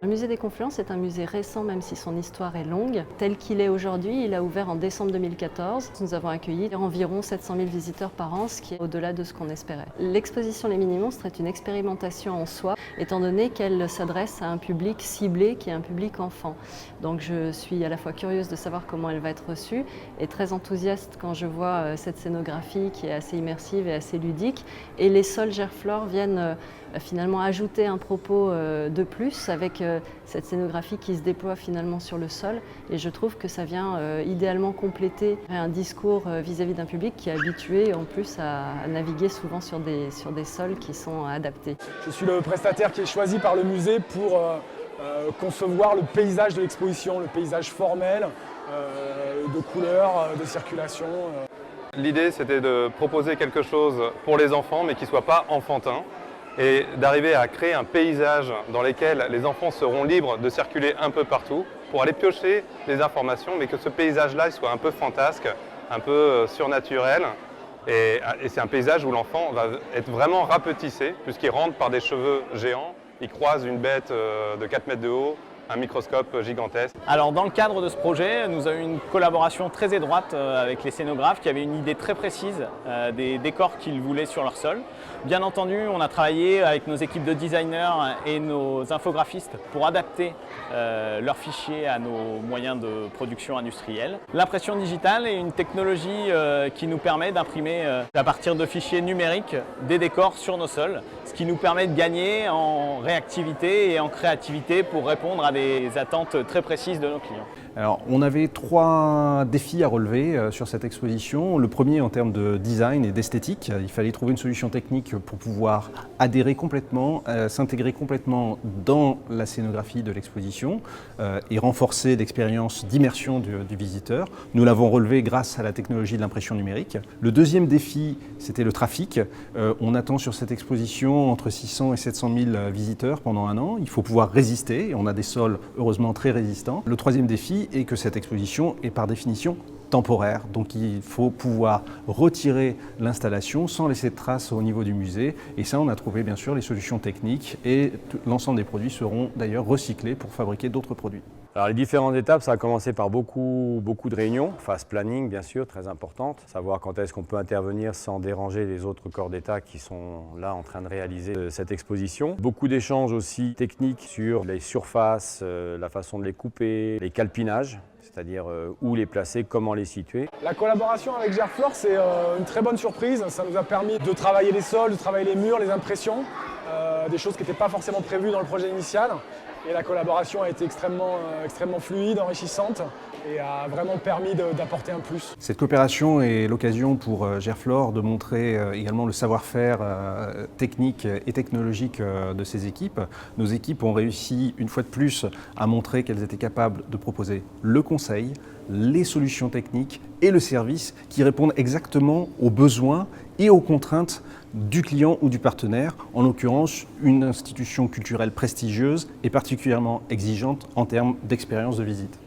Le musée des Confluences est un musée récent, même si son histoire est longue. Tel qu'il est aujourd'hui, il a ouvert en décembre 2014. Nous avons accueilli environ 700 000 visiteurs par an, ce qui est au-delà de ce qu'on espérait. L'exposition Les Mini-Monstres est une expérimentation en soi, étant donné qu'elle s'adresse à un public ciblé qui est un public enfant. Donc je suis à la fois curieuse de savoir comment elle va être reçue et très enthousiaste quand je vois cette scénographie qui est assez immersive et assez ludique. Et les sols Gerflor viennent finalement ajouter un propos de plus avec cette scénographie qui se déploie finalement sur le sol, et je trouve que ça vient idéalement compléter un discours vis-à-vis d'un public qui est habitué en plus à naviguer souvent sur des sols qui sont adaptés. Je suis le prestataire qui est choisi par le musée pour concevoir le paysage de l'exposition, le paysage formel, de couleurs, de circulation. L'idée, c'était de proposer quelque chose pour les enfants, mais qui ne soit pas enfantin, et d'arriver à créer un paysage dans lequel les enfants seront libres de circuler un peu partout pour aller piocher les informations, mais que ce paysage-là soit un peu fantasque, un peu surnaturel. Et c'est un paysage où l'enfant va être vraiment rapetissé, puisqu'il rentre par des cheveux géants, il croise une bête de 4 mètres de haut, un microscope gigantesque. Alors dans le cadre de ce projet, nous avons eu une collaboration très étroite avec les scénographes qui avaient une idée très précise des décors qu'ils voulaient sur leur sol. Bien entendu, on a travaillé avec nos équipes de designers et nos infographistes pour adapter leurs fichiers à nos moyens de production industrielle. L'impression digitale est une technologie qui nous permet d'imprimer à partir de fichiers numériques des décors sur nos sols, ce qui nous permet de gagner en réactivité et en créativité pour répondre à des attentes très précises de nos clients. Alors, on avait 3 défis à relever sur cette exposition. Le premier en termes de design et d'esthétique. Il fallait trouver une solution technique pour pouvoir adhérer complètement, s'intégrer complètement dans la scénographie de l'exposition et renforcer l'expérience d'immersion du visiteur. Nous l'avons relevé grâce à la technologie de l'impression numérique. Le deuxième défi, c'était le trafic. On attend sur cette exposition entre 600 et 700 000 visiteurs pendant un an. Il faut pouvoir résister. On a des sols heureusement très résistants. Le troisième défi est que cette exposition est par définition temporaire, donc il faut pouvoir retirer l'installation sans laisser de traces au niveau du musée, et ça on a trouvé bien sûr les solutions techniques, et l'ensemble des produits seront d'ailleurs recyclés pour fabriquer d'autres produits. Alors les différentes étapes, ça a commencé par beaucoup de réunions, phase planning bien sûr, très importante, savoir quand est-ce qu'on peut intervenir sans déranger les autres corps d'État qui sont là en train de réaliser cette exposition. Beaucoup d'échanges aussi techniques sur les surfaces, la façon de les couper, les calpinages, c'est-à-dire où les placer, comment les situer. La collaboration avec Gerflor, c'est une très bonne surprise. Ça nous a permis de travailler les sols, de travailler les murs, les impressions, des choses qui n'étaient pas forcément prévues dans le projet initial. Et la collaboration a été extrêmement fluide, enrichissante, et a vraiment permis d'apporter un plus. Cette coopération est l'occasion pour Gerflor de montrer également le savoir-faire technique et technologique de ses équipes. Nos équipes ont réussi une fois de plus à montrer qu'elles étaient capables de proposer le conseil, les solutions techniques et le service qui répondent exactement aux besoins et aux contraintes du client ou du partenaire, en l'occurrence une institution culturelle prestigieuse et particulièrement exigeante en termes d'expérience de visite.